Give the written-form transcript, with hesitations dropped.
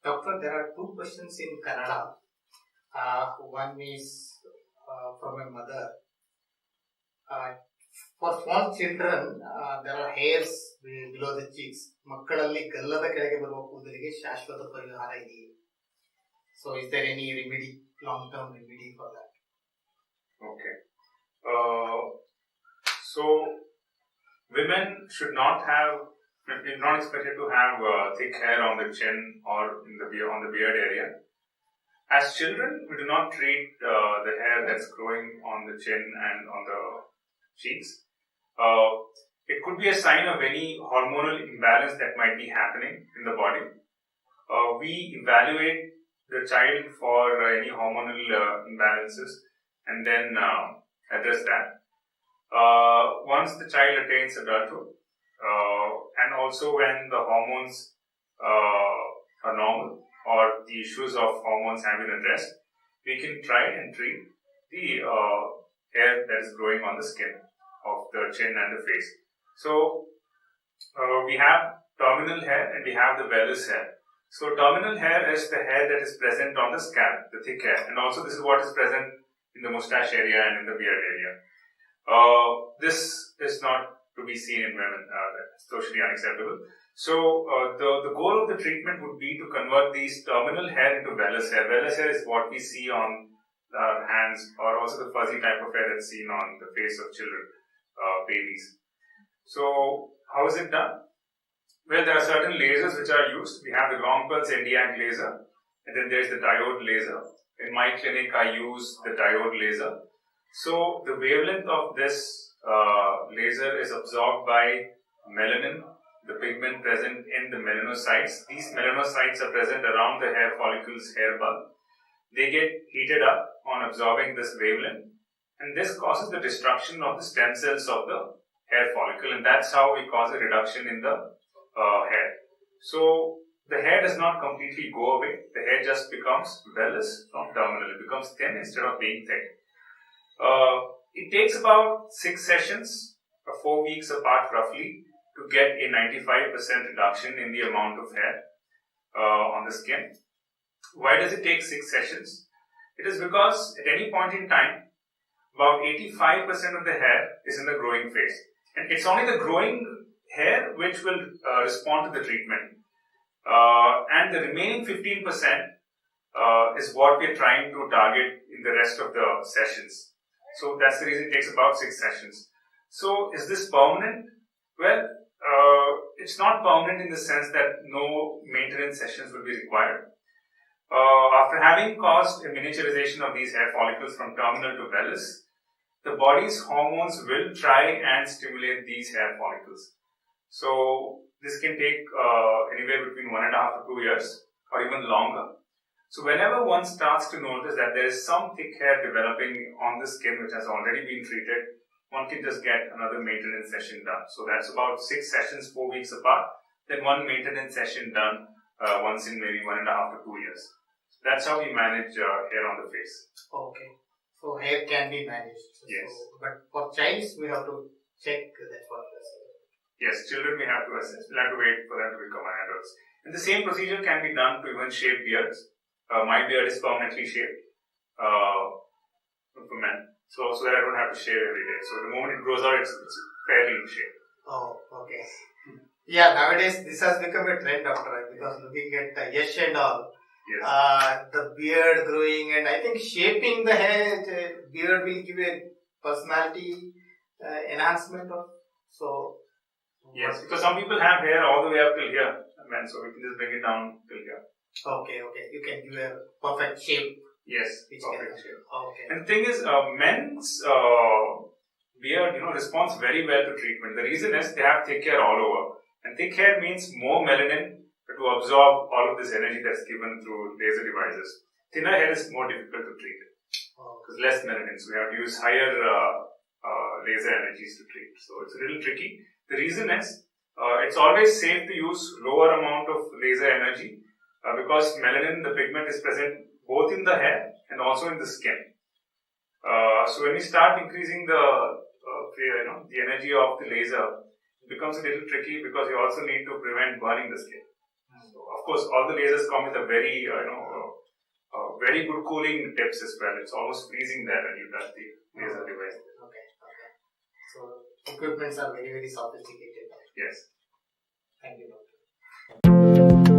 Doctor, there are two questions in Kannada. One is from a mother. For small children, there are hairs below the cheeks. ಮಕ್ಕಳಲ್ಲಿ ಗಲ್ಲದ ಕೆಳಗೆ ಬರುವ ಕೂದಲಿಗೆ ಶಾಶ್ವತ ಪರಿಹಾರ ಇದೆಯೇ? So, is there any remedy, long-term remedy for that? Okay. So, women should not have, not expected to have thick hair on the chin or on the beard area. As children, we do not treat the hair that's growing on the chin and on the cheeks. It could be a sign of any hormonal imbalance that might be happening in the body. We evaluate the child for any hormonal imbalances and then address that. Once the child attains adulthood, and also when the hormones are normal or the issues of hormones have been addressed, we can try and treat the hair that is growing on the skin of the chin and the face. So, we have terminal hair and we have the vellus hair. So, terminal hair is the hair that is present on the scalp, the thick hair, and also this is what is present in the moustache area and in the beard area. This is not to be seen in women, that's totally unacceptable. So, the goal of the treatment would be to convert these terminal hair into vellus hair. Vellus hair is what we see on our hands, or also the fuzzy type of hair that's seen on the face of children, babies. So, how is it done? Well, there are certain lasers which are used. We have the long pulse Nd:YAG laser, and then there's the diode laser. In my clinic, I use the diode laser. So, the wavelength of this laser is absorbed by melanin, the pigment present in the melanocytes. These melanocytes are present around the hair follicles, hair bulb. They get heated up on absorbing this wavelength, and this causes the destruction of the stem cells of the hair follicle, and that's how we cause a reduction in the hair. So, the hair does not completely go away. The hair just becomes vellus from terminal. It becomes thin instead of being thick. It takes about 6 sessions, 4 weeks apart roughly, to get a 95% reduction in the amount of hair on the skin. Why does it take 6 sessions? It is because at any point in time, about 85% of the hair is in the growing phase. And it's only the growing hair which will respond to the treatment. And the remaining 15% is what we're trying to target in the rest of the sessions. So that's the reason it takes about 6 sessions. So is this permanent? Well, it's not permanent in the sense that no maintenance sessions will be required. After having caused a miniaturization of these hair follicles from terminal to vellus, the body's hormones will try and stimulate these hair follicles. So this can take anywhere between 1.5 to 2 years or even longer. So whenever one starts to notice that there is some thick hair developing on the skin which has already been treated, one can just get another maintenance session done. So that's about 6 sessions, 4 weeks apart, then one maintenance session done once in maybe 1.5 to 2 years. So that's how we manage hair on the face. Okay. So hair can be managed. Yes. So, but for childs, we have to check that for us. Yes, children we have to assess. We'll have to wait for them to become adults. And the same procedure can be done to even shave beards. My beard is permanently shaved for men. So that I don't have to shave every day. So the moment it grows out, it's fairly shaved. Oh, okay. Yeah, nowadays this has become a trend, doctor, because looking at Yash and all, yes. The beard growing, and I think shaping the hair, the beard will give a personality enhancement. So yes, because some people have hair all the way up till here, men, so we can just bring it down till here. Okay. You can give a perfect shape. Yes, perfect shape. Okay. And the thing is, men's beard, responds very well to treatment. The reason is they have thick hair all over, and thick hair means more melanin to absorb all of this energy that's given through laser devices. Thinner hair is more difficult to treat because less melanin, so we have to use higher laser energies to treat. So it's a little tricky. The reason is it's always safe to use lower amount of laser energy because melanin, the pigment, is present both in the hair and also in the skin. So when we start increasing the energy of the laser, it becomes a little tricky because you also need to prevent burning the skin. So of of course, all the lasers come with a very, very good cooling tips as well. It's almost freezing there when you touch the laser device. Okay. So equipments are very, very sophisticated. Yes. Thank you, doctor.